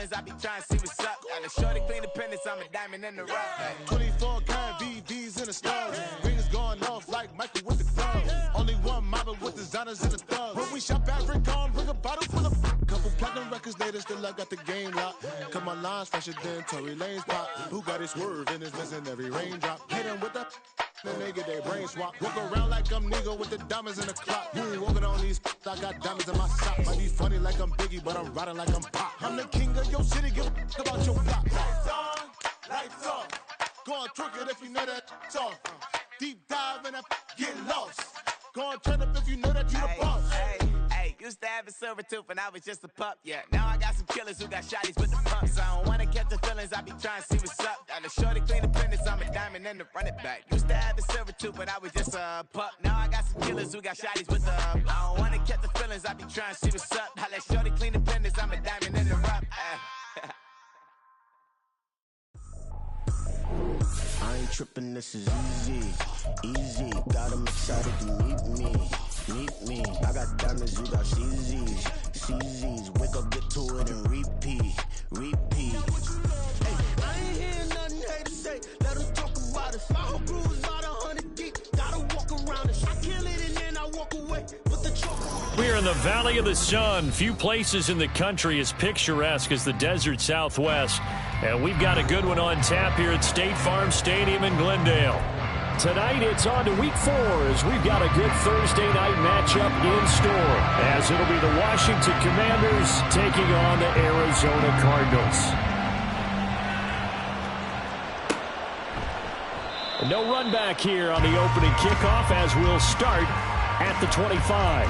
feelings, I be trying to see what's up. Got a shorty clean the pennies, I'm a diamond in the rough. 24 karat VVs in the stars. Rings going off like Michael with the thumbs. Only one mobbing with designers in the thugs. When we shop at Rick on, bring a bottle full of couple platinum records later, still I got the game locked. Cut my lines fresher than Tory Lane's pop. Who got his swerve and is missing every raindrop. Hit him with the then they get their brain swap. Walk around like I'm nigga with the diamonds in the clock. You ain't walking on these I got diamonds in my sock. Might be funny like I'm Biggie, but I'm riding like I'm Pop. I'm the king of your city, give a about your block. Lights on, lights off. Go on, twerk it if you know that off. Deep dive and get lost. Go on, turn up if you know that you the boss. Hey, used to have a silver tooth and I was just a pup, yeah. Now I got some killers who got shotties with the pumps. I don't wanna catch the feelings, I be trying to see what's up. Got a shorty clean the pennies, I'm a diamond and the run it back. Used to have a silver tooth, but I was just a pup. Now I got some killers who got shotties with the I don't wanna catch the feelings, I be trying to see what's up. I let shorty clean the pennies, I'm a diamond in the rough. I ain't tripping, this is easy, easy. Got them excited to meet me. I got diamonds, you got CZs, CZs. Wake up, get to it and repeat. Hey, I ain't hearing nothing hate to say. Let us talk about us. My whole crew is about 100 deep. Gotta walk around us. I kill it and then I walk away with the choke. We are in the Valley of the Sun. Few places in the country as picturesque as the desert Southwest. And we've got a good one on tap here at State Farm Stadium in Glendale. Tonight, it's on to Week 4 as we've got a good Thursday night matchup in store, as it'll be the Washington Commanders taking on the Arizona Cardinals. No run back here on the opening kickoff as we'll start at the 25.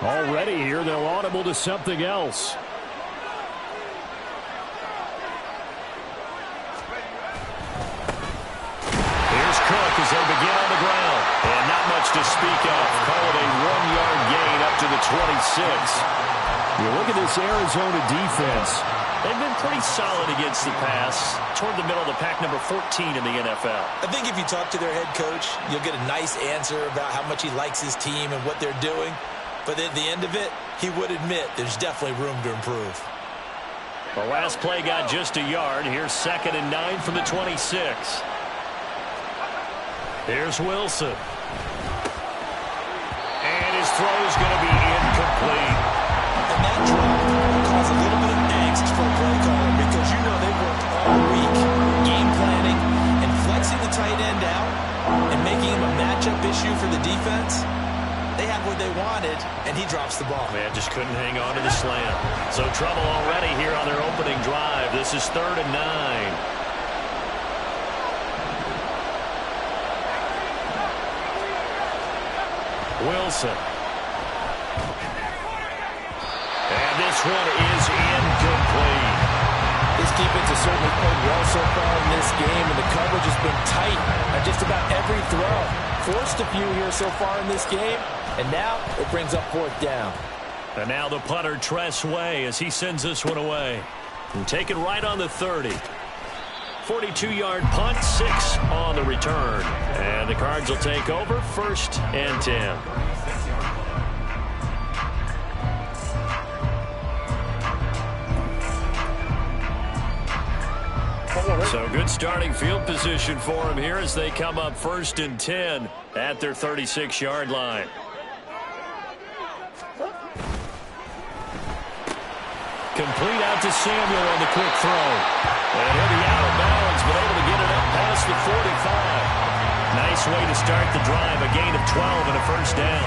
Already here, they'll audible to something else. Here's Cook as they begin on the ground. And not much to speak of. Call it a 1-yard gain up to the 26. You look at this Arizona defense. They've been pretty solid against the pass. Toward the middle of the pack, number 14 in the NFL. I think if you talk to their head coach, you'll get a nice answer about how much he likes his team and what they're doing. But at the end of it, he would admit there's definitely room to improve. The last play got just a yard. Here's 2nd and 9 from the 26. Here's Wilson. And his throw is going to be incomplete. And that drop will cause a little bit of angst for a play caller because you know they've worked all week game planning and flexing the tight end out and making him a matchup issue for the defense. They had what they wanted, and he drops the ball. Man, just couldn't hang on to the slant. So trouble already here on their opening drive. This is 3rd and 9. Wilson. And this one is incomplete. This defense has certainly played well so far in this game, and the coverage has been tight on just about every throw. Forced a few here so far in this game, and now it brings up 4th down. And now the punter, Tress Way, as he sends this one away. And take it right on the 30. 42-yard punt, 6 on the return. And the Cards will take over 1st and 10. So good starting field position for them here as they come up 1st and 10 at their 36-yard line. Complete out to Samuel on the quick throw. And he'll be out of bounds, but able to get it up past the 45. Nice way to start the drive, a gain of 12 and a 1st down.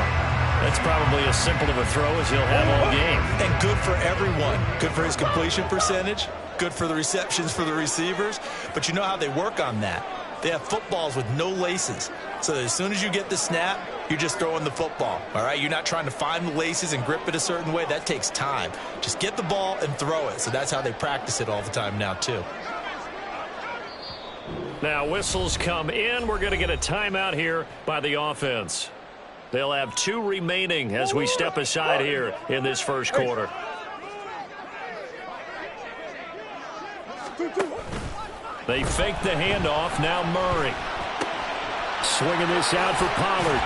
That's probably as simple of a throw as he'll have all game. And good for everyone. Good for his completion percentage. Good for the receptions for the receivers. But you know how they work on that. They have footballs with no laces. So that as soon as you get the snap, you're just throwing the football. All right? You're not trying to find the laces and grip it a certain way. That takes time. Just get the ball and throw it. So that's how they practice it all the time now, too. Now whistles come in. We're going to get a timeout here by the offense. They'll have 2 remaining as we step aside here in this first quarter. They fake the handoff. Now Murray. Swinging this out for Pollard.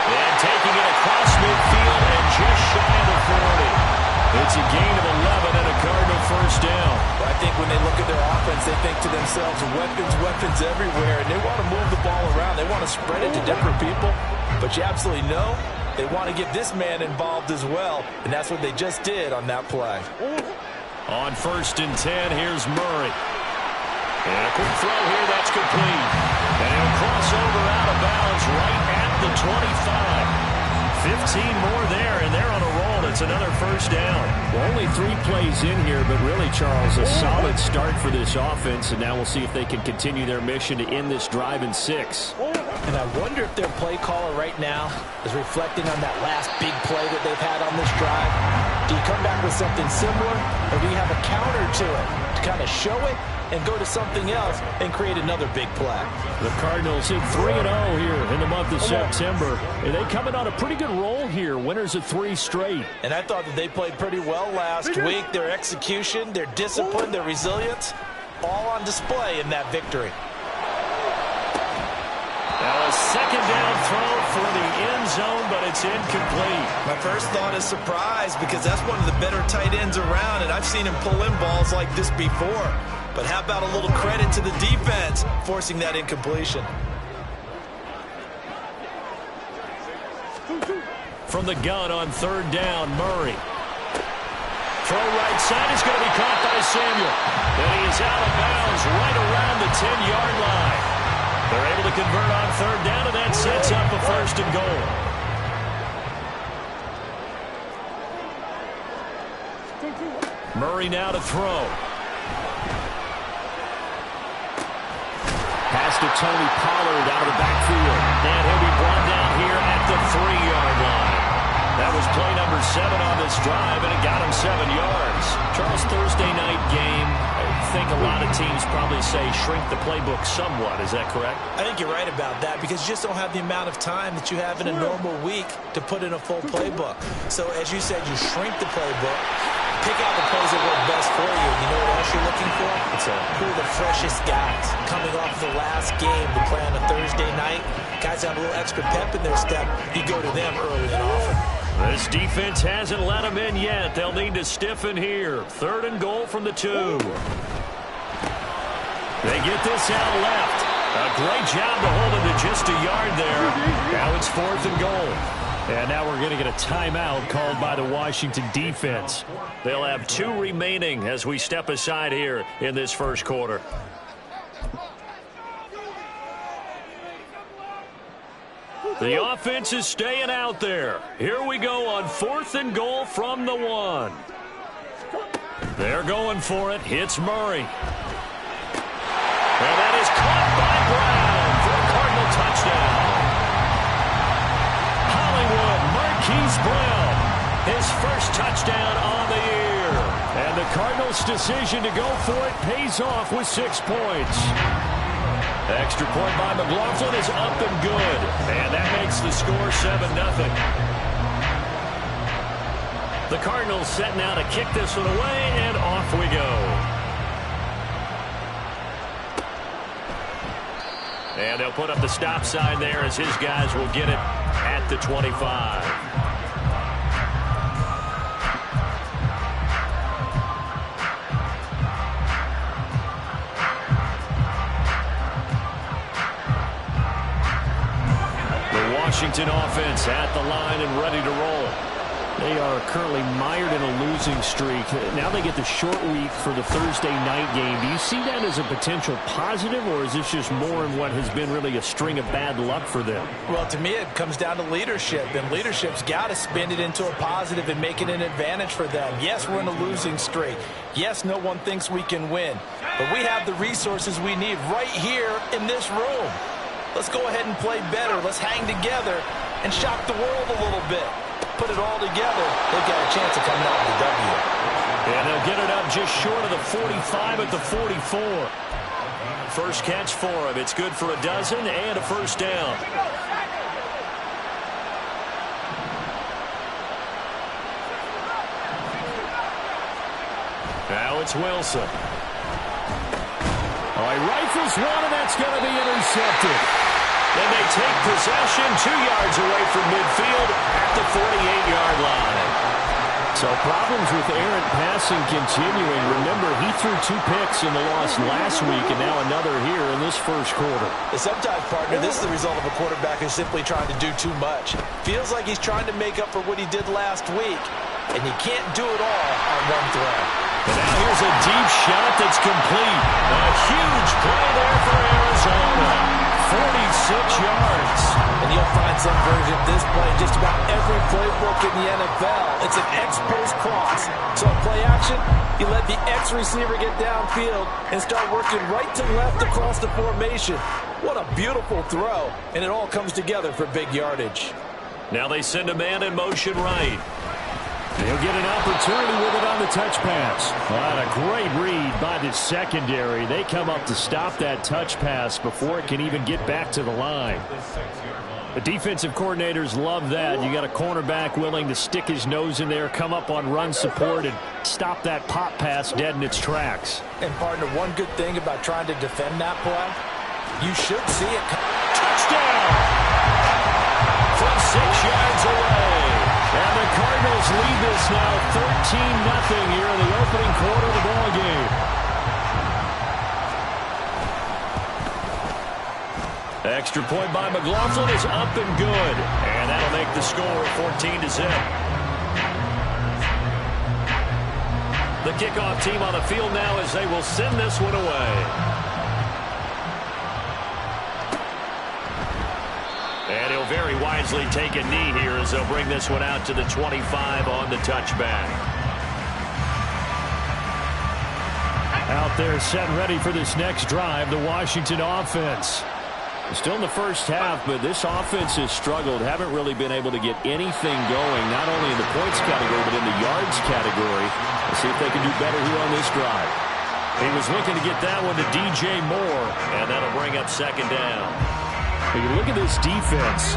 And taking it across midfield and just shy of the 40. It's a gain of 11 and a Cardinal first down. I think when they look at their offense, they think to themselves, weapons everywhere, and they want to move the ball around. They want to spread it to different people, but you absolutely know they want to get this man involved as well, and that's what they just did on that play. On 1st and 10, here's Murray. And a quick throw here, that's complete. And he'll cross over out of bounds right at the 25. 15 more there, and they're on a roll. It's another first down. Well, only 3 plays in here, but really, Charles, a solid start for this offense, and now we'll see if they can continue their mission to end this drive in 6. And I wonder if their play caller right now is reflecting on that last big play that they've had on this drive. Do you come back with something similar, or do you have a counter to it to kind of show it and go to something else and create another big play? The Cardinals hit 3-0 here in the month of September. And they coming on a pretty good roll here, winners of 3 straight. And I thought that they played pretty well last week. Their execution, their discipline, their resilience, all on display in that victory. Now a second down throw for the end zone, but it's incomplete. My first thought is surprise, because that's one of the better tight ends around, and I've seen him pull in balls like this before. But how about a little credit to the defense forcing that incompletion? From the gun on 3rd down, Murray. Throw right side is going to be caught by Samuel. And he is out of bounds right around the 10-yard line. They're able to convert on 3rd down, and that sets up a 1st and goal. Murray now to throw. Pass to Tony Pollard out of the backfield. And he'll be brought down here at the 3-yard line. That was play number 7 on this drive, and it got him 7 yards. Charles, Thursday night game, I think a lot of teams probably say shrink the playbook somewhat. Is that correct? I think you're right about that, because you just don't have the amount of time that you have in a normal week to put in a full playbook. So as you said, you shrink the playbook, pick out the plays that work best for you. You know what else you're looking for? Who are the freshest guys coming off the last game to play on a Thursday night? Guys have a little extra pep in their step. You go to them early and often. This defense hasn't let them in yet. They'll need to stiffen here. 3rd and goal from the 2. They get this out left. A great job to hold it to just a yard there. Now it's 4th and goal. And now we're going to get a timeout called by the Washington defense. They'll have 2 remaining as we step aside here in this first quarter. The offense is staying out there. Here we go on 4th and goal from the 1. They're going for it. Hits Murray. And that is caught by Brown for a Cardinal touchdown. Hollywood Marquise Brown, his first touchdown on the year. And the Cardinals' decision to go for it pays off with 6 points. Extra point by McLaughlin is up and good. And that makes the score 7-0. The Cardinals set now to kick this one away, and off we go. And they'll put up the stop sign there as his guys will get it at the 25. Washington offense at the line and ready to roll. They are currently mired in a losing streak. Now they get the short week for the Thursday night game. Do you see that as a potential positive, or is this just more in what has been really a string of bad luck for them? Well, to me, it comes down to leadership, and leadership's got to spin it into a positive and make it an advantage for them. Yes, we're in a losing streak. Yes, no one thinks we can win, but we have the resources we need right here in this room. Let's go ahead and play better. Let's hang together and shock the world a little bit. Put it all together, they've got a chance of coming out with the W. And they'll get it up just short of the 45 at the 44. First catch for him. It's good for a dozen and a first down. it's Wilson. Oh, he rifles one, and that's going to be intercepted. And they take possession 2 yards away from midfield at the 48-yard line. So problems with errant passing continuing. Remember, he threw 2 picks in the loss last week, and now another here in this first quarter. Sometimes, partner, this is the result of a quarterback who's simply trying to do too much. Feels like he's trying to make up for what he did last week, and you can't do it all on one throw. And now here's a deep shot that's complete. A huge play there for Arizona. 46 yards. And you'll find some version of this play in just about every playbook in the NFL. It's an X-post cross. So play action, you let the X receiver get downfield and start working right to left across the formation. What a beautiful throw. And it all comes together for big yardage. Now they send a man in motion right. They'll get an opportunity with it on the touch pass. What a great read by the secondary. They come up to stop that touch pass before it can even get back to the line. The defensive coordinators love that. You got a cornerback willing to stick his nose in there, come up on run support, and stop that pop pass dead in its tracks. And, partner, one good thing about trying to defend that play, you should see it. Touchdown! From 6 yards away. And the Cardinals lead this now 13-0 here in the opening quarter of the ball game. Extra point by McLaughlin is up and good. And that'll make the score 14-0. The kickoff team on the field now as they will send this one away. And he'll very wisely take a knee here as they'll bring this one out to the 25 on the touchback. Out there set ready for this next drive, the Washington offense. Still in the first half, but this offense has struggled. Haven't really been able to get anything going, not only in the points category, but in the yards category. Let's see if they can do better here on this drive. He was looking to get that one to DJ Moore, and that'll bring up second down. When you look at this defense,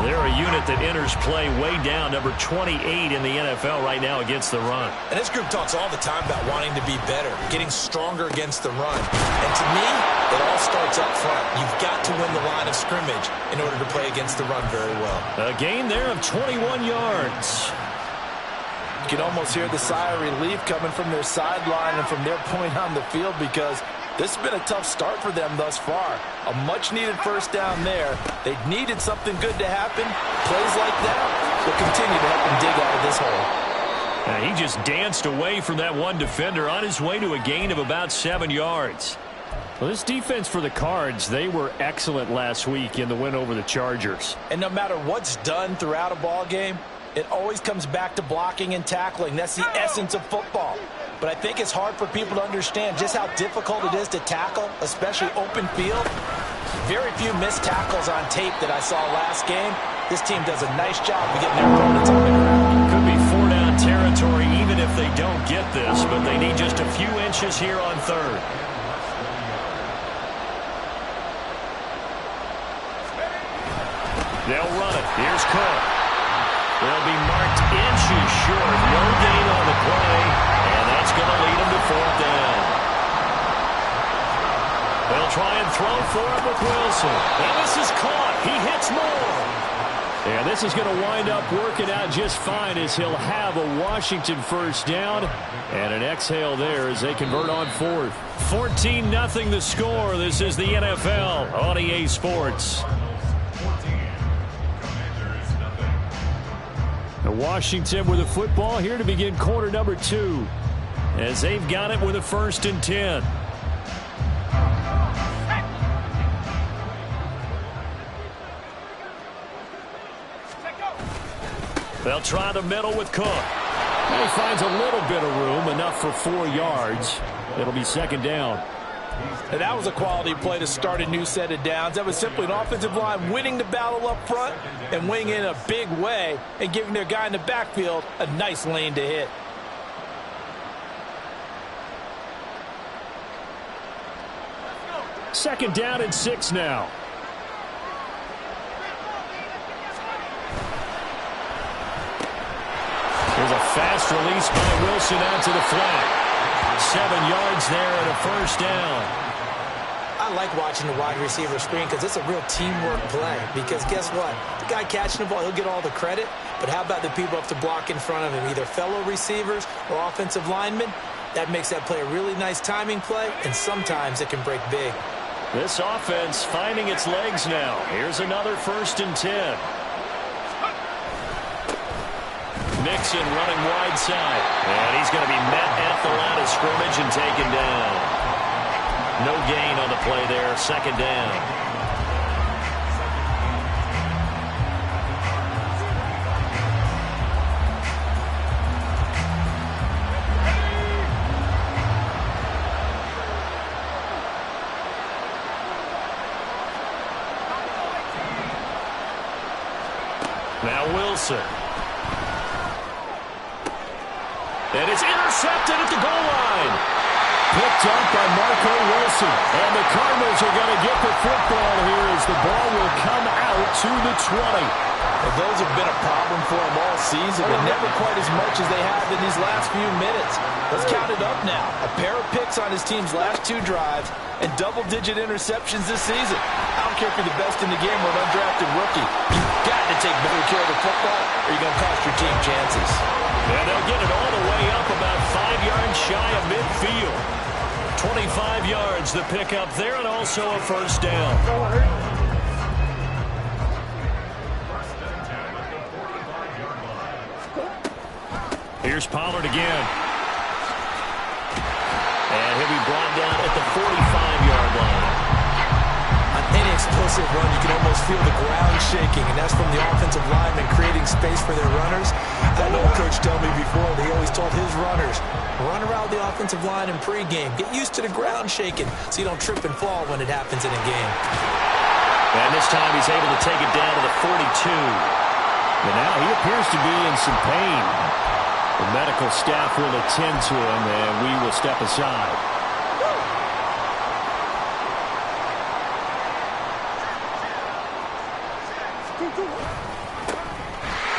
they're a unit that enters play way down, number 28 in the NFL right now against the run. And this group talks all the time about wanting to be better, getting stronger against the run. And to me, it all starts up front. You've got to win the line of scrimmage in order to play against the run very well. A gain there of 21 yards. You can almost hear the sigh of relief coming from their sideline and from their point on the field, because this has been a tough start for them thus far. A much-needed first down there. They needed something good to happen. Plays like that will continue to help them dig out of this hole. And he just danced away from that one defender on his way to a gain of about 7 yards. Well, this defense for the Cards, they were excellent last week in the win over the Chargers. And no matter what's done throughout a ball game, it always comes back to blocking and tackling. That's the essence of football. But I think it's hard for people to understand just how difficult it is to tackle, especially open field. Very few missed tackles on tape that I saw last game. This team does a nice job of getting their opponents on the ground. Could be 4-down territory even if they don't get this, but they need just a few inches here on third. They'll run it. Here's Cook. They'll be marked inches short. No gain on the play, and that's going to lead them to fourth down. They'll try and throw for it with Wilson. And this is caught. He hits Moore. And this is going to wind up working out just fine as he'll have a Washington first down. And an exhale there as they convert on fourth. 14-0 the score. This is the NFL on EA Sports. Washington with the football here to begin quarter number 2 as they've got it with a 1st and 10. They'll try the middle with Cook. And he finds a little bit of room, enough for 4 yards. It'll be second down. And that was a quality play to start a new set of downs. That was simply an offensive line winning the battle up front and winning in a big way and giving their guy in the backfield a nice lane to hit. Second down and 6 now. There's a fast release by Wilson out to the flat. 7 yards there and a first down. I like watching the wide receiver screen because it's a real teamwork play. Because guess what? The guy catching the ball, he'll get all the credit. But how about the people up to block in front of him, either fellow receivers or offensive linemen? That makes that play a really nice timing play, and sometimes it can break big. This offense finding its legs now. Here's another 1st and 10. Mixon running wide side. And he's going to be met at the line of scrimmage and taken down. No gain on the play there. 2nd down. Now Wilson. And it's intercepted at the goal line. Picked up by Marco Wilson. And the Cardinals are going to get the football here as the ball will come out to the 20. Well, those have been a problem for them all season, but never quite as much as they have in these last few minutes. Let's count it up now. A pair of picks on his team's last 2 drives and double-digit interceptions this season. I don't care if you're the best in the game or an undrafted rookie. You've got to take better care of the football or you're going to cost your team chances. And they'll get it all the way up about 5 yards shy of midfield. 25 yards the pickup there, and also a first down. Here's Pollard again. And he'll be brought down at the 45-yard line. On any explosive run, you can almost feel the ground shaking, and that's from the offensive linemen creating space for their runners. I know a coach told me before that he always told his runners, run around the offensive line in pregame. Get used to the ground shaking so you don't trip and fall when it happens in a game. And this time he's able to take it down to the 42. But now he appears to be in some pain. The medical staff will attend to him, and we will step aside.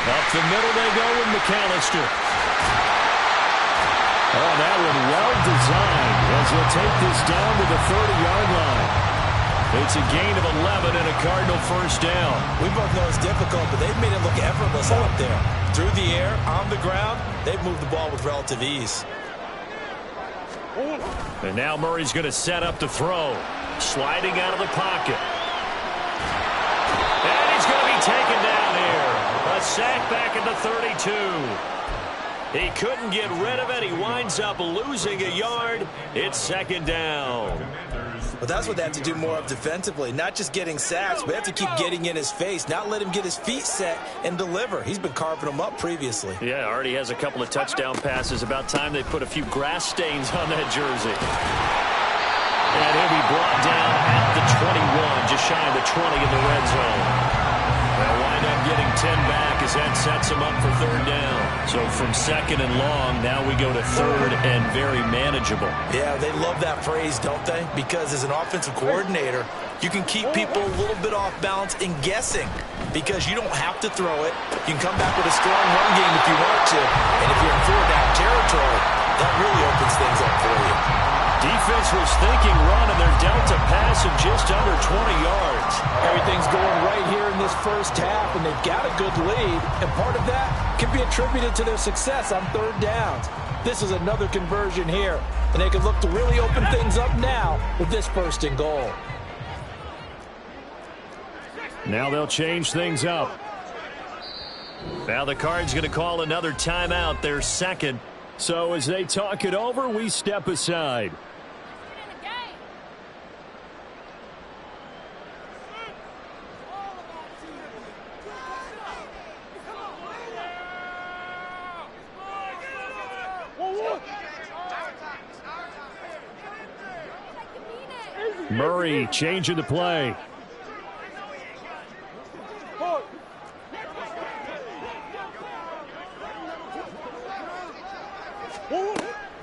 Up the middle they go with McAllister. Oh, that one well designed as he'll take this down to the 30-yard line. It's a gain of 11 and a Cardinal first down. We both know it's difficult, but they've made it look effortless out there. Through the air, on the ground, they've moved the ball with relative ease. And now Murray's going to set up to throw. Sliding out of the pocket. And he's going to be taken down here. A sack back at the 32. He couldn't get rid of it. He winds up losing a yard. It's 2nd down. But that's what they have to do more of defensively. Not just getting sacks, but they have to keep getting in his face. Not let him get his feet set and deliver. He's been carving them up previously. Yeah, already has a couple of touchdown passes. About time they put a few grass stains on that jersey. And he'll be brought down at the 21, just shy of the 20 in the red zone. They'll wind up getting 10 back as that sets them up for 3rd down. So from 2nd and long, now we go to 3rd and very manageable. Yeah, they love that phrase, don't they? Because as an offensive coordinator, you can keep people a little bit off balance and guessing because you don't have to throw it. You can come back with a strong run game if you want to. And if you're in 4-down territory, that really opens things up for you. Defense was thinking run, and they're dealt a pass of just under 20 yards. Everything's going right here in this first half, and they've got a good lead. And part of that can be attributed to their success on 3rd downs. This is another conversion here, and they can look to really open things up now with this 1st and goal. Now they'll change things up. Now the Cards going to call another timeout, their 2nd. So as they talk it over, we step aside. Murray changing the play.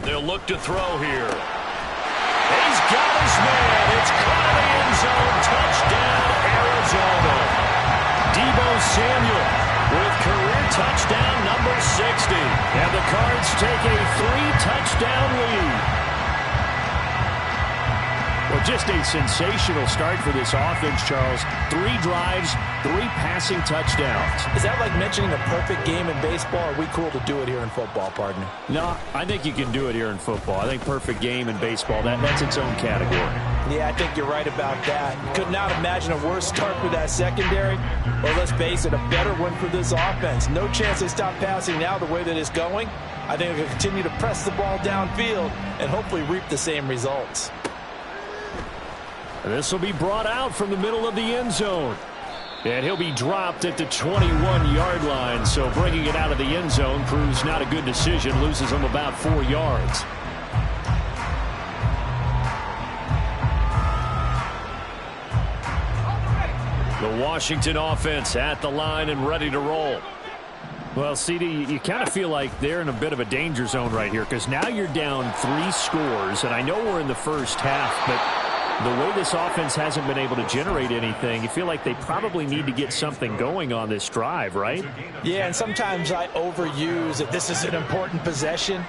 They'll look to throw here. He's got his man. It's caught in the end zone. Touchdown, Arizona. Deebo Samuel with career touchdown number 6 60. And the Cards take a 3-touchdown lead. Well, just a sensational start for this offense, Charles. 3 drives, 3 passing touchdowns. Is that like mentioning a perfect game in baseball? Or are we cool to do it here in football, partner? No, I think you can do it here in football. I think perfect game in baseball, that's its own category. Yeah, I think you're right about that. Could not imagine a worse start for that secondary. Or let's face it, a better one for this offense. No chance they stop passing now the way that it's going. I think they'll continue to press the ball downfield and hopefully reap the same results. This will be brought out from the middle of the end zone. And he'll be dropped at the 21-yard line. So bringing it out of the end zone proves not a good decision. Loses him about 4 yards. The Washington offense at the line and ready to roll. Well, CD, you kind of feel like they're in a bit of a danger zone right here because now you're down 3 scores. And I know we're in the first half, but the way this offense hasn't been able to generate anything, you feel like they probably need to get something going on this drive, right? Yeah, and sometimes I overuse that this is an important possession.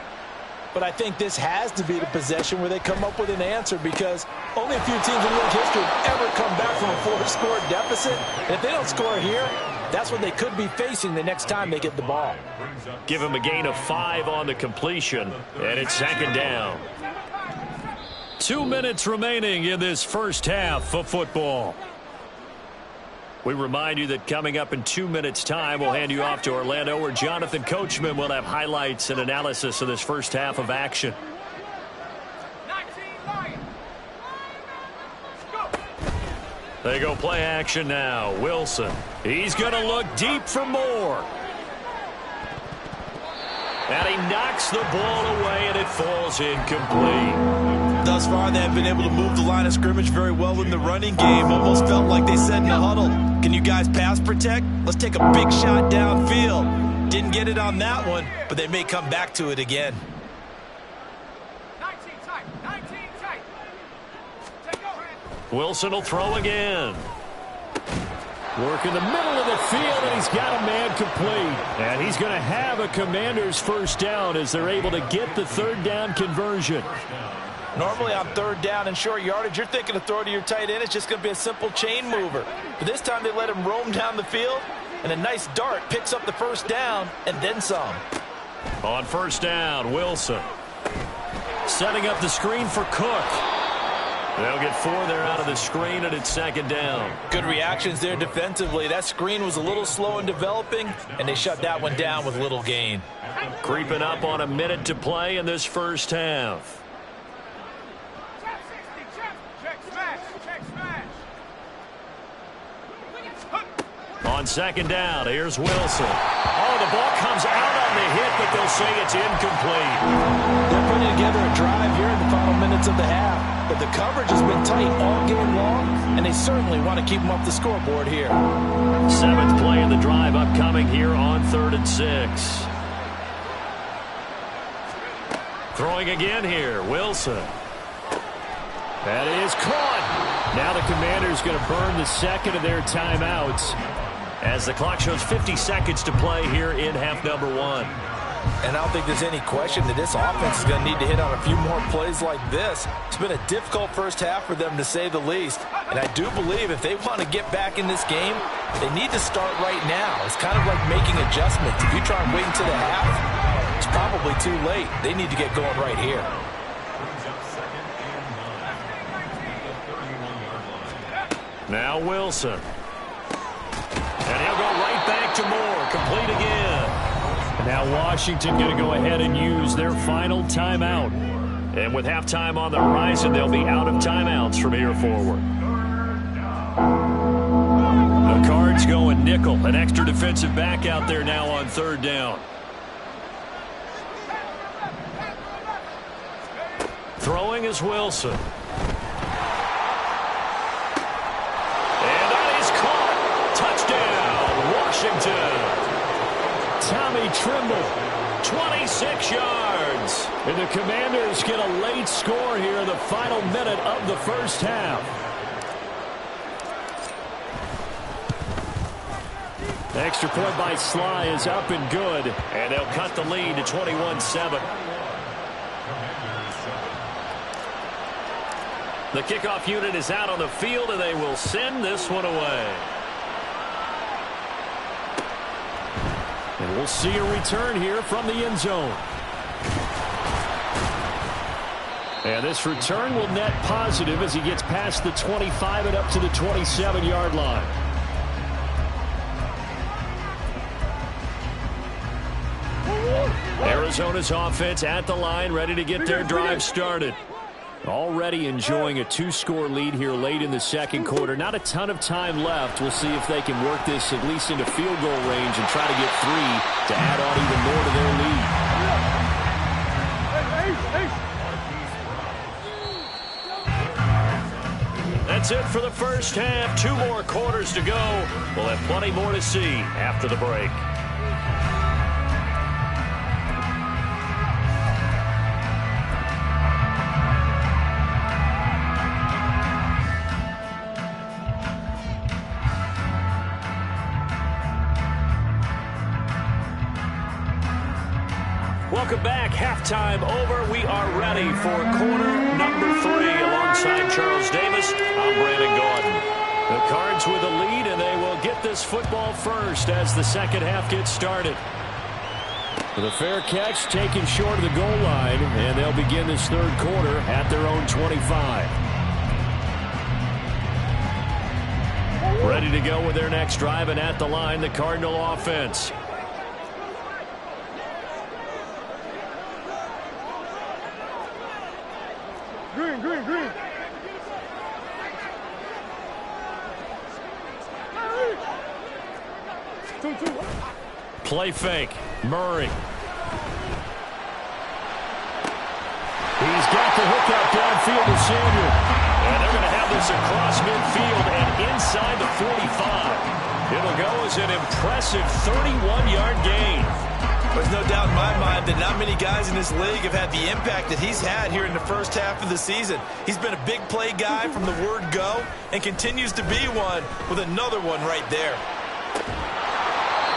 But I think this has to be the possession where they come up with an answer because only a few teams in league history have ever come back from a 4-score deficit. And if they don't score here, that's what they could be facing the next time they get the ball. Give him a gain of 5 on the completion, and it's 2nd down. 2 minutes remaining in this first half of football. We remind you that coming up in 2 minutes' time, we'll hand you off to Orlando, where Jonathan Coachman will have highlights and analysis of this first half of action. They go play action now. Wilson. He's going to look deep for more. And he knocks the ball away, and it falls incomplete. Thus far, they have been able to move the line of scrimmage very well in the running game. Almost felt like they said in the huddle, can you guys pass protect? Let's take a big shot downfield. Didn't get it on that one, but they may come back to it again. 19 tight. Take over. Wilson will throw again. Work in the middle of the field, and he's got a man complete. And he's going to have a Commanders first down as they're able to get the 3rd down conversion. Normally on 3rd down and short yardage, you're thinking of throw to your tight end. It's just going to be a simple chain mover. But this time they let him roam down the field, and a nice dart picks up the first down and then some. On 1st down, Wilson. Setting up the screen for Cook. They'll get 4 there out of the screen, and it's 2nd down. Good reactions there defensively. That screen was a little slow in developing, and they shut that one down with little gain. Creeping up on a minute to play in this first half. On 2nd down, here's Wilson. Oh, the ball comes out on the hit, but they'll say it's incomplete. They're putting together a drive here in the final minutes of the half, but the coverage has been tight all game long, and they certainly want to keep them off the scoreboard here. 7th play in the drive upcoming here on 3rd and 6. Throwing again here, Wilson. That is caught. Now the Commanders going to burn the 2nd of their timeouts as the clock shows 50 seconds to play here in half number 1. And I don't think there's any question that this offense is going to need to hit on a few more plays like this. It's been a difficult first half for them, to say the least. And I do believe if they want to get back in this game, they need to start right now. It's kind of like making adjustments. If you try and wait until the half, it's probably too late. They need to get going right here. Now Wilson. And he'll go right back to Moore. Complete again. Now Washington going to go ahead and use their final timeout. And with halftime on the horizon, they'll be out of timeouts from here forward. The Cards going nickel. An extra defensive back out there now on 3rd down. Throwing is Wilson. Washington. Tommy Tremble, 26 yards. And the Commanders get a late score here in the final minute of the first half. Extra point by Sly is up and good, and they'll cut the lead to 21-7. The kickoff unit is out on the field, and they will send this one away. And we'll see a return here from the end zone. And this return will net positive as he gets past the 25 and up to the 27-yard line. Arizona's offense at the line, ready to get their drive started. Already enjoying a 2-score lead here late in the second quarter. Not a ton of time left. We'll see if they can work this at least into field goal range and try to get 3 to add on even more to their lead. That's it for the first half. 2 more quarters to go. We'll have plenty more to see after the break. Welcome back. Halftime over. We are ready for quarter number 3. Alongside Charles Davis, I'm Brandon Gaudin. The Cards with a lead, and they will get this football first as the second half gets started. The fair catch taken short of the goal line, and they'll begin this third quarter at their own 25. Ready to go with their next drive, and at the line, the Cardinal offense. Green. Play fake. Murray. He's got the hookup downfield to Samuel. And they're going to have this across midfield and inside the 45. It'll go as an impressive 31-yard gain. There's no doubt in my mind that not many guys in this league have had the impact that he's had here in the first half of the season. He's been a big play guy from the word go and continues to be one with another one right there.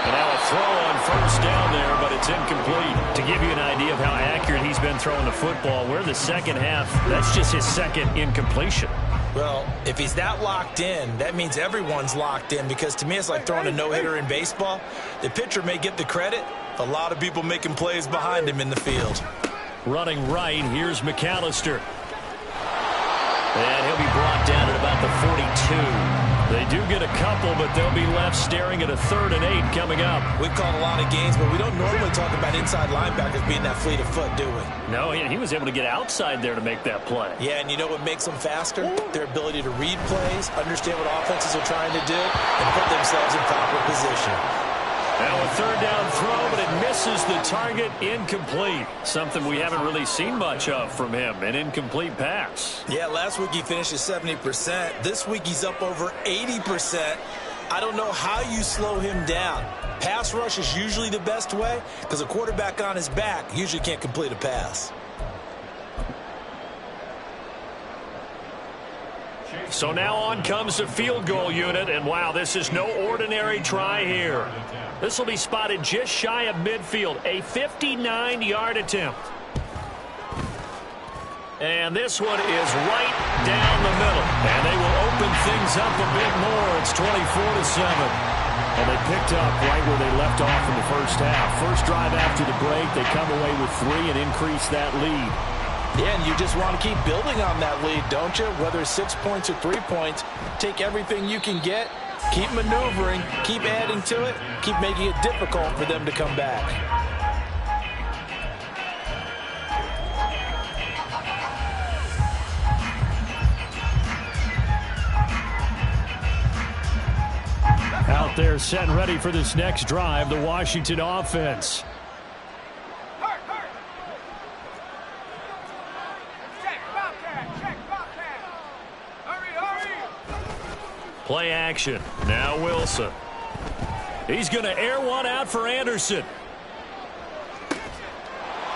And now a throw on first down there, but it's incomplete. To give you an idea of how accurate he's been throwing the football, we're in the second half. That's just his second incompletion. Well, if he's that locked in, that means everyone's locked in, because to me it's like throwing a no-hitter in baseball. The pitcher may get the credit. A lot of people making plays behind him in the field. Running right, here's McAllister. And he'll be brought down at about the 42. They do get a couple, but they'll be left staring at a 3rd and 8 coming up. We've called a lot of games, but we don't normally talk about inside linebackers being that fleet of foot, do we? No, he was able to get outside there to make that play. Yeah, and you know what makes them faster? Their ability to read plays, understand what offenses are trying to do, and put themselves in proper position. Now a 3rd down throw, but it misses the target. Incomplete. Something we haven't really seen much of from him, an incomplete pass. Yeah, last week he finished at 70%. This week he's up over 80%. I don't know how you slow him down. Pass rush is usually the best way, because a quarterback on his back usually can't complete a pass. So now on comes the field goal unit, and wow, this is no ordinary try here. This will be spotted just shy of midfield, a 59-yard attempt. And this one is right down the middle, and they will open things up a bit more. It's 24-7. And they picked up right where they left off in the first half. First drive after the break, they come away with 3 and increase that lead. Yeah, and you just want to keep building on that lead, don't you? Whether it's 6 points or 3 points, take everything you can get, keep maneuvering, keep adding to it, keep making it difficult for them to come back. Out there set and ready for this next drive, the Washington offense. Play action. Now Wilson. He's going to air one out for Anderson.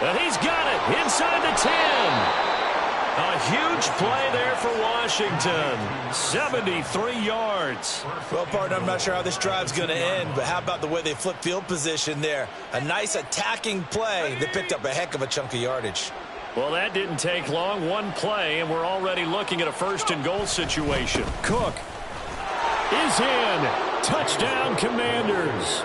And he's got it inside the 10. A huge play there for Washington. 73 yards. Well, partner, I'm not sure how this drive's going to end, but how about the way they flip field position there? A nice attacking play that picked up a heck of a chunk of yardage. Well, that didn't take long. One play, and we're already looking at a first-and-goal situation. Cook is in. Touchdown, Commanders.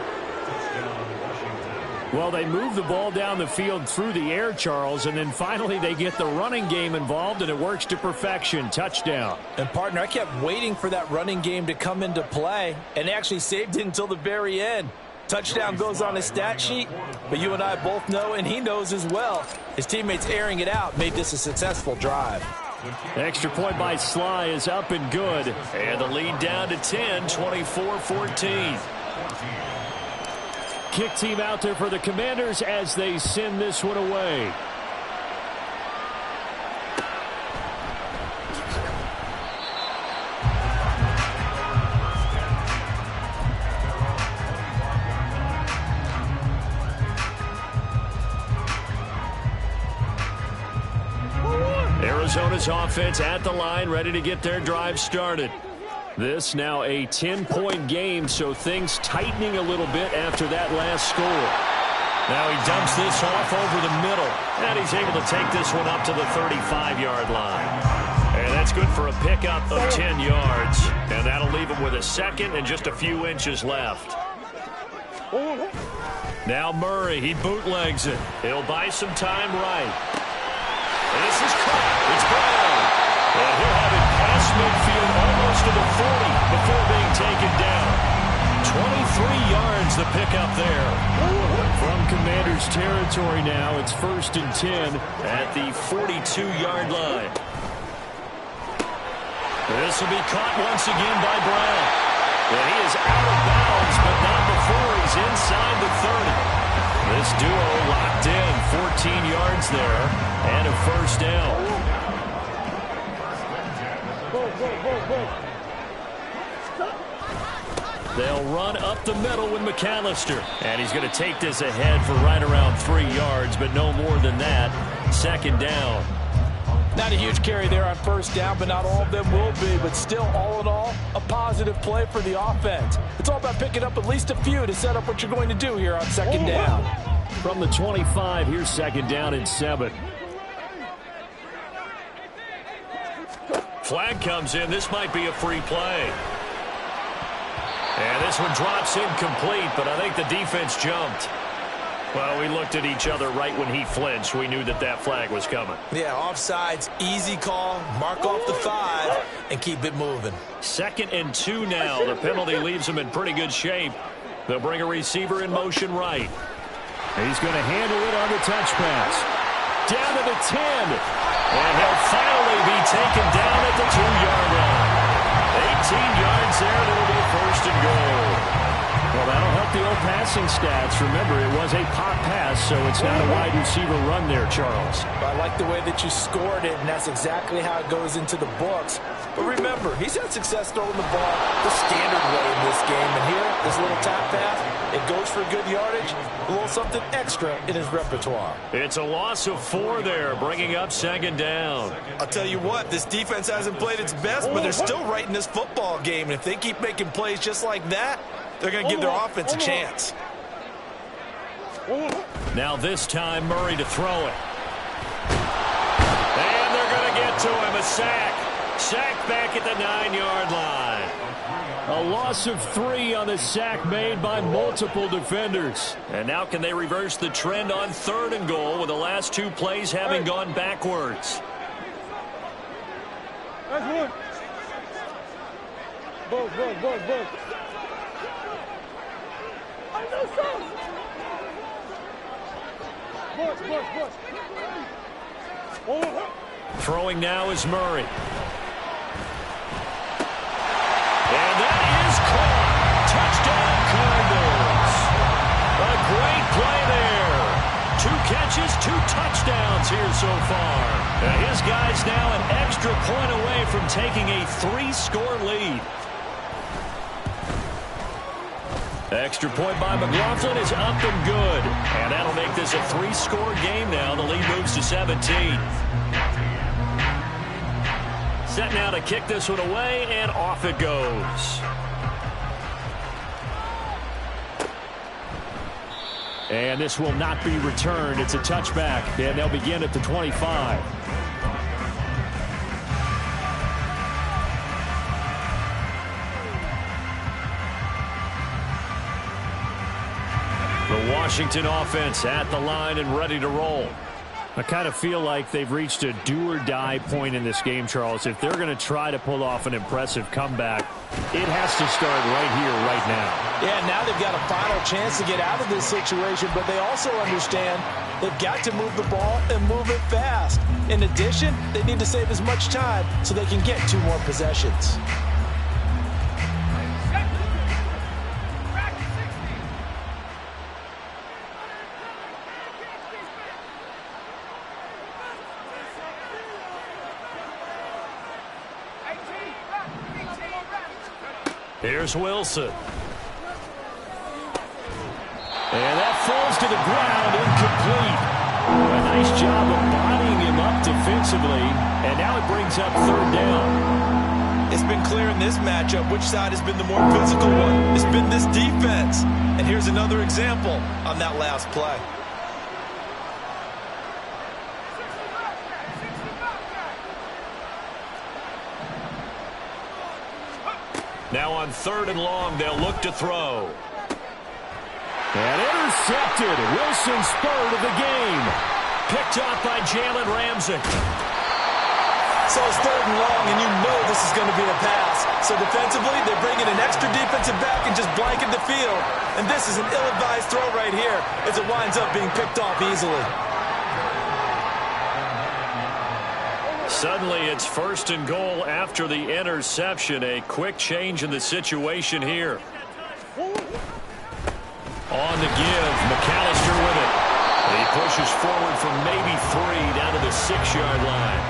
Well, they move the ball down the field through the air, Charles, and then finally they get the running game involved, and it works to perfection. Touchdown. And, partner, I kept waiting for that running game to come into play, and actually saved it until the very end. Touchdown goes on his stat sheet, but you and I both know, and he knows as well, his teammates airing it out made this a successful drive. Extra point by Sly is up and good, and the lead down to 10, 24-14. Kick team out there for the Commanders as they send this one away. Arizona's offense at the line, ready to get their drive started. This now a 10-point game, so things tightening a little bit after that last score. Now he dumps this off over the middle, and he's able to take this one up to the 35-yard line. And that's good for a pickup of 10 yards. And that'll leave him with a second and just a few inches left. Now Murray, he bootlegs it. He'll buy some time right. And this is caught. It's Brown. And he'll have it past midfield almost to the 40 before being taken down. 23 yards the pickup there. From Commanders territory now, it's 1st and 10 at the 42-yard line. This will be caught once again by Brown. And he is out of bounds, but not before he's inside the 30. This duo locked in, 14 yards there, and a first down. They'll run up the middle with McAllister. And he's going to take this ahead for right around 3 yards, but no more than that. Second down. Not a huge carry there on first down, but not all of them will be. But still, all in all, a positive play for the offense. It's all about picking up at least a few to set up what you're going to do here on second down. From the 25, here's second down and 7. Flag comes in. This might be a free play. And this one drops incomplete, but I think the defense jumped. Well, we looked at each other right when he flinched. We knew that that flag was coming. Yeah, offsides, easy call, mark off the 5, and keep it moving. 2nd and 2 now. The penalty leaves him in pretty good shape. They'll bring a receiver in motion right. He's going to handle it on the touch pass. Down to the 10. And he'll finally be taken down at the 2-yard line. 18 yards there, and it'll be 1st and goal. Well, that'll help the old passing stats. Remember, it was a pop pass, so it's not a wide receiver run there, Charles. I like the way that you scored it, and that's exactly how it goes into the books. But remember, he's had success throwing the ball the standard way in this game. And here, this little tap pass, it goes for good yardage, a little something extra in his repertoire. It's a loss of 4 there, bringing up second down. I'll tell you what, this defense hasn't played its best, but they're still right in this football game. And if they keep making plays just like that, they're going to give their offense a chance. Now this time, Murray to throw it. And they're going to get to him, a sack. Sack back at the 9-yard line. A loss of 3 on the sack made by multiple defenders. And now can they reverse the trend on 3rd and goal with the last 2 plays having gone backwards? That's one. Both. I know some. Throwing now is Murray. And that is caught. Touchdown, Cardinals. A great play there. 2 catches, 2 touchdowns here so far. Now his guy's now an extra point away from taking a 3-score lead. Extra point by McLaughlin is up and good. And that'll make this a 3-score game now. The lead moves to 17. set now to kick this one away, and off it goes. And this will not be returned. It's a touchback, and they'll begin at the 25. The Washington offense at the line and ready to roll. I kind of feel like they've reached a do-or-die point in this game, Charles. If they're going to try to pull off an impressive comeback, it has to start right here, right now. Yeah, now they've got a final chance to get out of this situation, but they also understand they've got to move the ball and move it fast. In addition, they need to save as much time so they can get 2 more possessions. Here's Wilson. And that falls to the ground, incomplete. A nice job of bodying him up defensively, and now it brings up 3rd down. It's been clear in this matchup which side has been the more physical one. It's been this defense. And here's another example on that last play. Now on 3rd and long, they'll look to throw. And intercepted. Wilson's 3rd of the game. Picked off by Jalen Ramsey. So it's 3rd and long, and you know this is going to be a pass. So defensively, they bring in an extra defensive back and just blanket the field. And this is an ill-advised throw right here as it winds up being picked off easily. Suddenly, it's 1st and goal after the interception. A quick change in the situation here. On the give, McAllister with it. He pushes forward from maybe 3 down to the 6-yard line.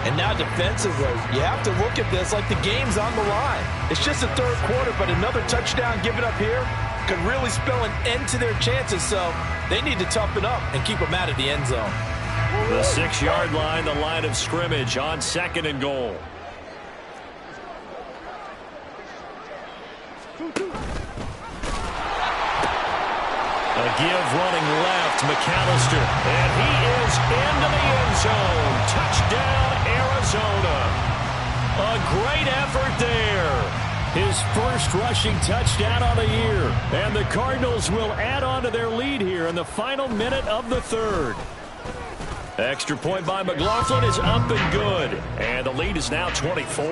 And now defensively, you have to look at this like the game's on the line. It's just the 3rd quarter, but another touchdown given up here could really spell an end to their chances, so they need to toughen up and keep them out of the end zone. The 6-yard line, the line of scrimmage on 2nd and goal. A give running left, McAllister, and he is into the end zone. Touchdown, Arizona. A great effort there. His first rushing touchdown of the year. And the Cardinals will add on to their lead here in the final minute of the 3rd. Extra point by McLaughlin is up and good. And the lead is now 24.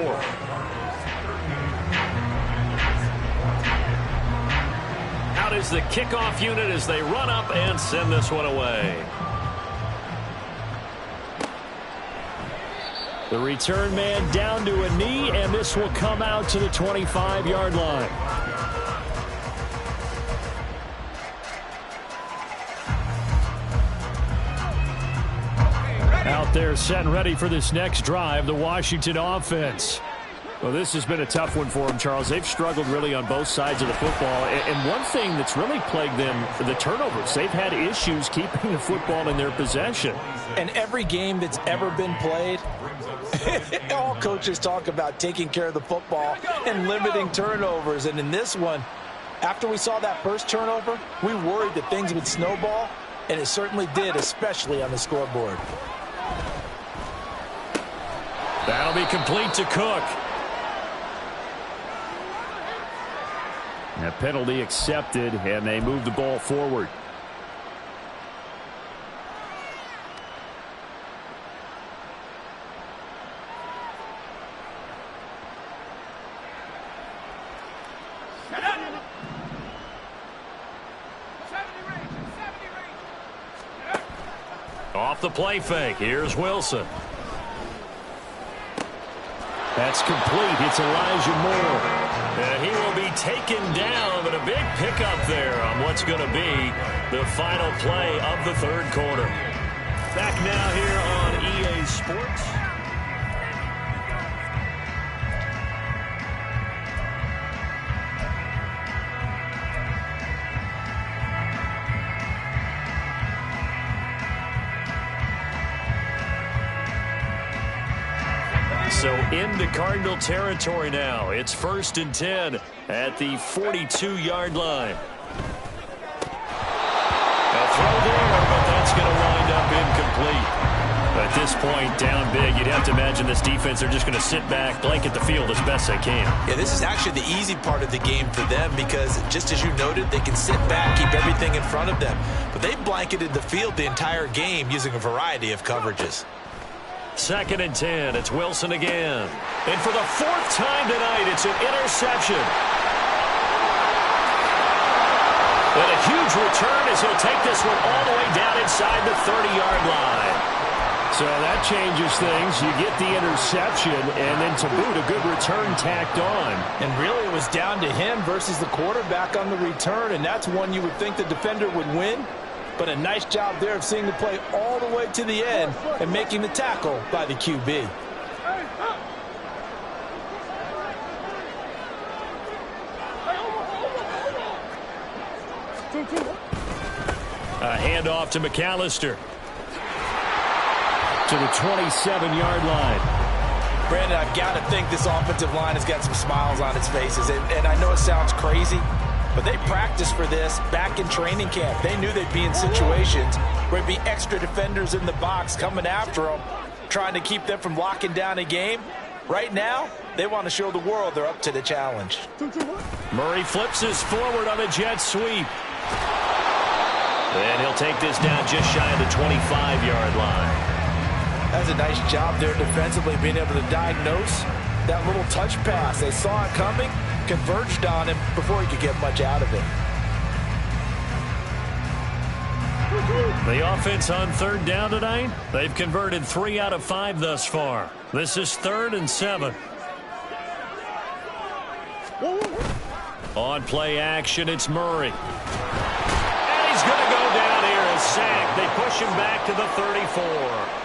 Out is the kickoff unit as they run up and send this one away. The return man down to a knee, and this will come out to the 25-yard line. Out there set and ready for this next drive, the Washington offense. Well, this has been a tough one for them, Charles. They've struggled really on both sides of the football. And one thing that's really plagued them, the turnovers. They've had issues keeping the football in their possession. And every game that's ever been played, all coaches talk about taking care of the football and limiting turnovers. And in this one, after we saw that first turnover, we worried that things would snowball, and it certainly did, especially on the scoreboard. That'll be complete to Cook. A penalty accepted, and they move the ball forward. Off the play fake. Here's Wilson. That's complete. It's Elijah Moore. And he will be taken down, but a big pickup there on what's going to be the final play of the 3rd quarter. Back now here on EA Sports. So into Cardinal territory now. It's 1st and 10 at the 42-yard line. A throw there, but that's going to wind up incomplete. At this point, down big, you'd have to imagine this defense, they're just going to sit back, blanket the field as best they can. Yeah, this is actually the easy part of the game for them because, just as you noted, they can sit back, keep everything in front of them. But they blanketed the field the entire game using a variety of coverages. 2nd and 10, it's Wilson again. And for the 4th time tonight, it's an interception. And a huge return as he'll take this one all the way down inside the 30-yard line. So that changes things. You get the interception, and then to boot, a good return tacked on. And really, it was down to him versus the quarterback on the return, and that's one you would think the defender would win. But a nice job there of seeing the play all the way to the end and making the tackle by the QB. A handoff to McAllister. To the 27-yard line. Brandon, I've got to think this offensive line has got some smiles on its faces. And I know it sounds crazy, but they practiced for this back in training camp. They knew they'd be in situations where there'd be extra defenders in the box coming after them, trying to keep them from locking down a game. Right now, they want to show the world they're up to the challenge. Murray flips his forward on a jet sweep. And he'll take this down just shy of the 25-yard line. That's a nice job there defensively, being able to diagnose that little touch pass. They saw it coming, converged on him before he could get much out of it. The offense on 3rd down tonight, they've converted 3 out of 5 thus far. This is 3rd and 7. On play action, it's Murray. And he's going to go down here, a sack. They push him back to the 34.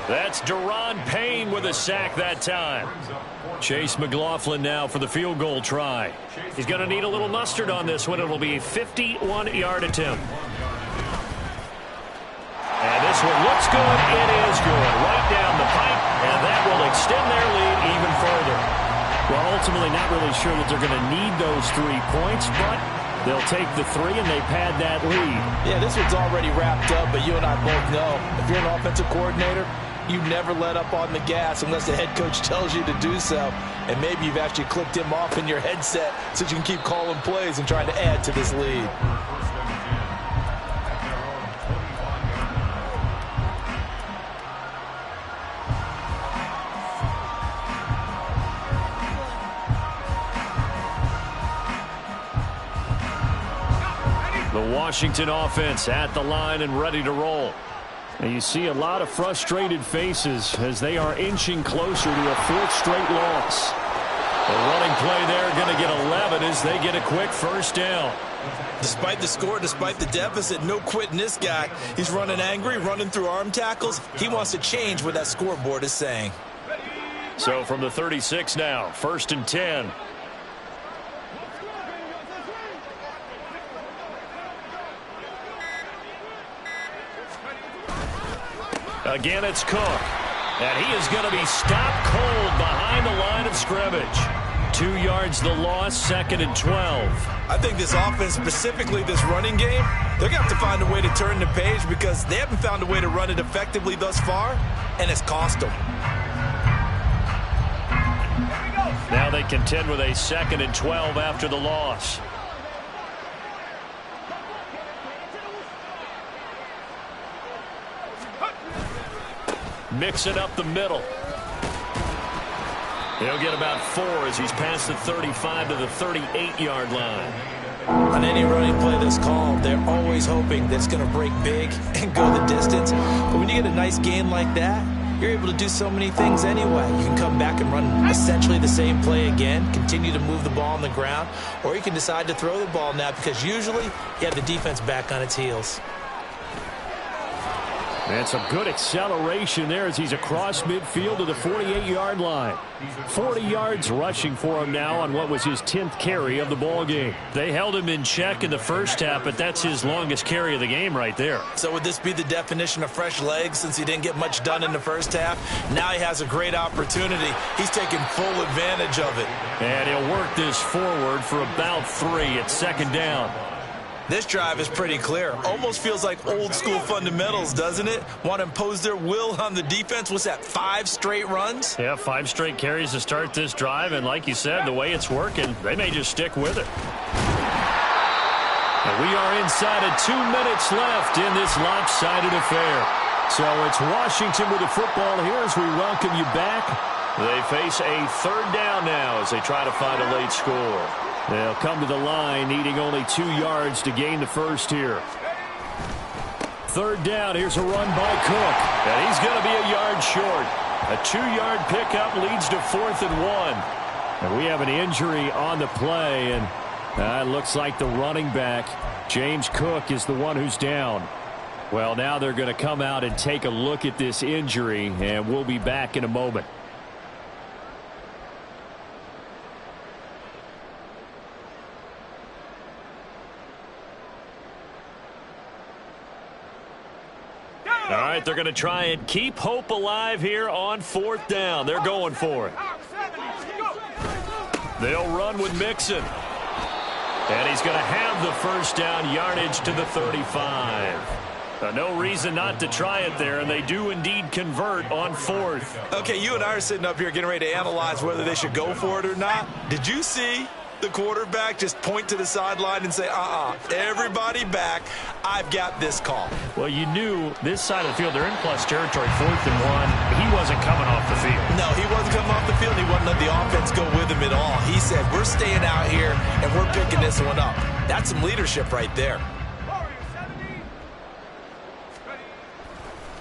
That's Daron Payne with a sack that time. Chase McLaughlin now for the field goal try. He's going to need a little mustard on this one. It'll be a 51-yard attempt. And this one looks good. It is good. Right down the pipe, and that will extend their lead even further. Well, ultimately not really sure that they're going to need those 3 points, but they'll take the 3 and they pad that lead. Yeah, this one's already wrapped up, but you and I both know if you're an offensive coordinator, you never let up on the gas unless the head coach tells you to do so. And maybe you've actually clicked him off in your headset so you can keep calling plays and trying to add to this lead. The Washington offense at the line and ready to roll. And you see a lot of frustrated faces as they are inching closer to a 4th straight loss. The running play there going to get 11 as they get a quick 1st down. Despite the score, despite the deficit, no quitting this guy. He's running angry, running through arm tackles. He wants to change what that scoreboard is saying. So from the 36 now, 1st and 10. Again, it's Cook. And he is going to be stopped cold behind the line of scrimmage. 2 yards the loss, 2nd and 12. I think this offense, specifically this running game, they're going to have to find a way to turn the page because they haven't found a way to run it effectively thus far, and it's cost them. Now they contend with a 2nd and 12 after the loss. Mix it up the middle. He'll get about 4 as he's past the 35 to the 38-yard line. On any running play that's called, they're always hoping that it's going to break big and go the distance. But when you get a nice game like that, you're able to do so many things anyway. You can come back and run essentially the same play again, continue to move the ball on the ground, or you can decide to throw the ball now because usually you have the defense back on its heels. And some good acceleration there as he's across midfield to the 48-yard line. 40 yards rushing for him now on what was his 10th carry of the ball game. They held him in check in the first half, but that's his longest carry of the game right there. So would this be the definition of fresh legs since he didn't get much done in the first half? Now he has a great opportunity. He's taking full advantage of it. And he'll work this forward for about 3 at second down. This drive is pretty clear. Almost feels like old school fundamentals, doesn't it? Want to impose their will on the defense. What's that, 5 straight runs? Yeah, 5 straight carries to start this drive. And like you said, the way it's working, they may just stick with it. And we are inside of 2 minutes left in this lopsided affair. So it's Washington with the football here as we welcome you back. They face a third down now as they try to find a late score. They'll come to the line needing only 2 yards to gain the first here. Third down, here's a run by Cook. And he's going to be a yard short. A 2-yard pickup leads to 4th and 1. And we have an injury on the play, and it looks like the running back, James Cook, is the one who's down. Well, now they're going to come out and take a look at this injury, and we'll be back in a moment. All right, they're going to try and keep hope alive here on 4th down. They're going for it. They'll run with Mixon. And he's going to have the first down yardage to the 35. No reason not to try it there, and they do indeed convert on 4th. Okay, you and I are sitting up here getting ready to analyze whether they should go for it or not. Did you see the quarterback just point to the sideline and say, everybody back, I've got this call? Well, you knew this side of the field, they're in plus territory, 4th and 1. He wasn't coming off the field. No, he wasn't coming off the field. He wouldn't let the offense go with him at all. He said, we're staying out here, and we're picking this one up. That's some leadership right there.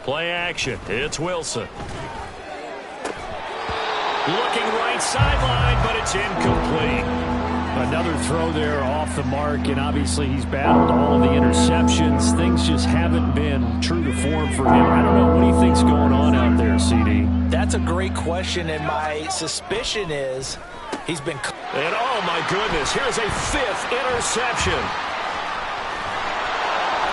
Play action. It's Wilson. Looking right sideline, but it's incomplete. Another throw there off the mark, and obviously he's battled all of the interceptions. Things just haven't been true to form for him. I don't know. What do you think's going on out there, CD? That's a great question, and my suspicion is he's been... And oh my goodness, here's a 5th interception.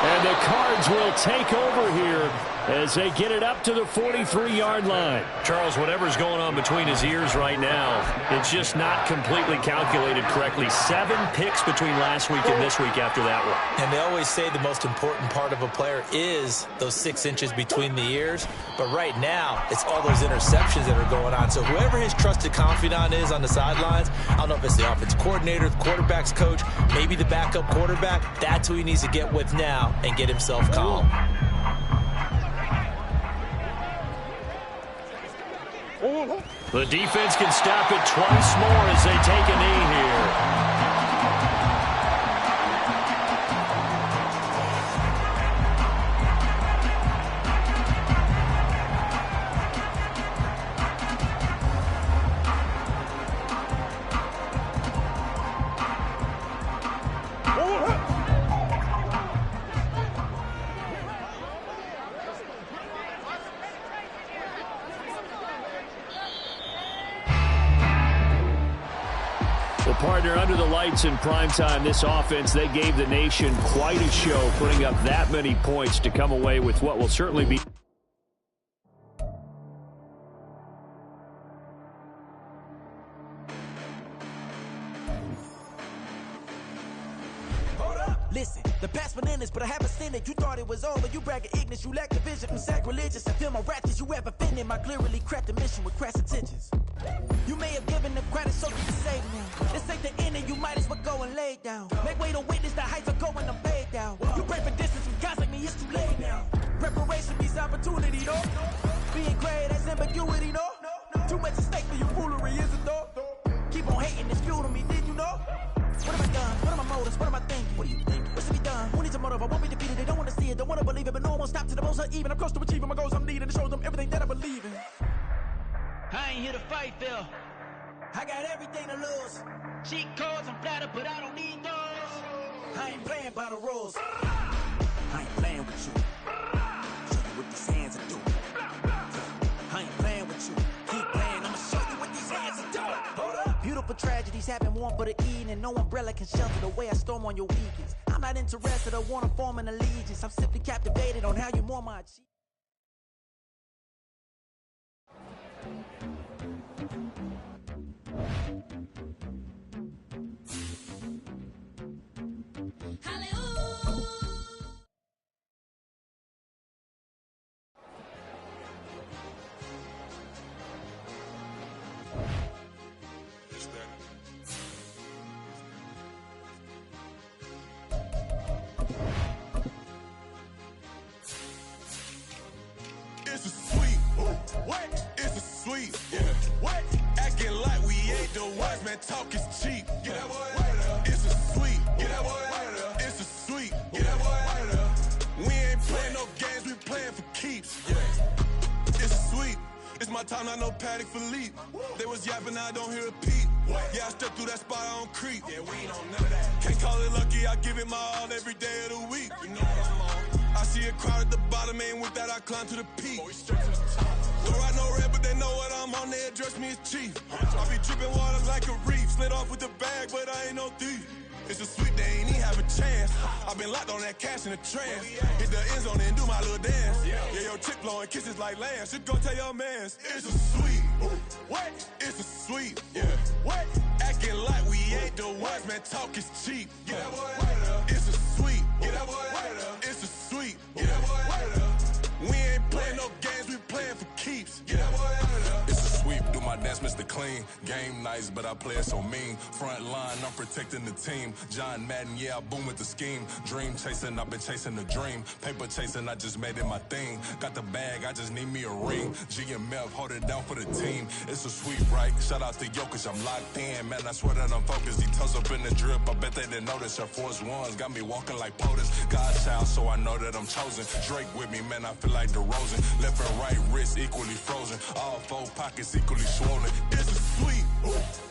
And the Cards will take over here as they get it up to the 43-yard line. Charles, whatever's going on between his ears right now, it's just not completely calculated correctly. 7 picks between last week and this week after that one. And they always say the most important part of a player is those 6 inches between the ears. But right now, it's all those interceptions that are going on. So whoever his trusted confidant is on the sidelines, I don't know if it's the offensive coordinator, the quarterback's coach, maybe the backup quarterback, that's who he needs to get with now and get himself calm. The defense can stop it twice more as they take a knee here. Partner, under the lights in primetime, this offense, they gave the nation quite a show, putting up that many points to come away with what will certainly be... Listen, the past bananas, but I haven't seen it. You thought it was over, you bragging ignorance, you lack the vision. I'm sacrilegious, I feel my ratchets, you ever offended my clearly crafted mission with crass intentions. You may have given them credit so you can save now. This ain't the end and you might as well go and lay down. Make way to witness the heights are going, I'm paid down. You pray for distance from guys like me, it's too late now. Preparation means opportunity, though. Being great, that's ambiguity, no. Too much at stake for your foolery, is it though? Keep on hating, it's fuel to me, did you know? What have I done? What are my motives? What am I thinking? What do you think? What's to be done? Who needs a motive? I won't be defeated. They don't want to see it, don't want to believe it, but no one will stop to the most uneven. I'm close to achieving my goals. I'm needing to show them everything that I believe in. I ain't here to fight, Phil. I got everything to lose. Cheat codes and flatter, but I don't need those. I ain't playing by the rules. I ain't playing with you. Show you what this cabin warm for the evening. No umbrella can shelter the way I storm on your weekends. I'm not interested or wanna form an allegiance. I'm simply captivated on how you more my achievements. It's a sweet, what? It's a sweet, yeah. What? Acting like we ain't the ones, man. Talk is cheap. Get that boy out of there. It's a sweet, get that boy out of there. It's a sweet, get that boy out of there. We ain't playing no games, we playing for keeps. Yeah. It's a sweet. It's my time, not no Patek Philippe. They was yapping, I don't hear a peep. Yeah, I step through that spot, I don't creep. Yeah, we ain't on none of that. Can't call it lucky, I give it my all every day of the week. You know what I'm on. I see a crowd at the bottom, and with that I climb to the peak. Don't ride no red, but they know what I'm on, they address me as chief. I be dripping water like a reef, slid off with the bag, but I ain't no thief. It's a sweet, they ain't even have a chance. I been locked on that cash in a trance. Hit the end zone and do my little dance. Yeah, your chick blowing kisses like lambs. Just go tell your mans. It's a sweet. What? It's a sweet. Yeah. What? Acting like we ain't the ones, man. Talk is cheap. Get that boy out of there. It's a sweet. Get that boy out of there. It's a sweet. Get that boy out of there. We ain't playing no games, we playing for keeps. Get that boy out of there. It's a sweep. Do my dance, Mr. Clean. Game nice, but I play it so mean. Front line, I'm protecting the team. John Madden, yeah, I boom with the scheme. Dream chasing, I've been chasing the dream. Paper chasing, I just made it my thing. Got the bag, I just need me a ring. GMF, hold it down for the team. It's a sweep, right? Shout out to Jokic, I'm locked in. Man, I swear that I'm focused. He toes up in the drip, I bet they didn't notice. Your force ones got me walking like POTUS. God's child, so I know that I'm chosen. Drake with me, man, I feel like DeRozan. Left and right wrist equally frozen. All four pockets equally swollen. It's a sweet.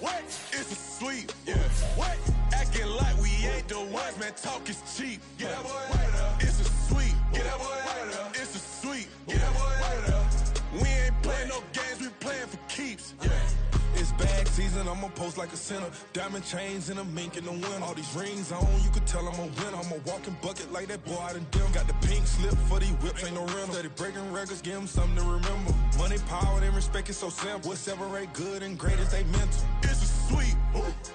What? It's a sweet. Yeah. What? Acting like we ain't the ones, man. Talk is cheap. Get that boy out of there. It's a sweet. Get that boy out of there. It's a sweet. Get that boy out of there. We ain't playing no games, we playing for keeps. Yeah. It's bag season, I'ma post like a sinner. Diamond chains and a mink in the winter. All these rings on, you could tell I'm a winner. I'm a walking bucket like that boy out in Denver. Got the pink slip for these whips, ain't no rental. Steady breaking records, give them something to remember. Money, power, and respect is so simple. What separate good and great is they mental. It's a sweet.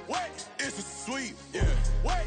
What? It's a sweet. Yeah. What?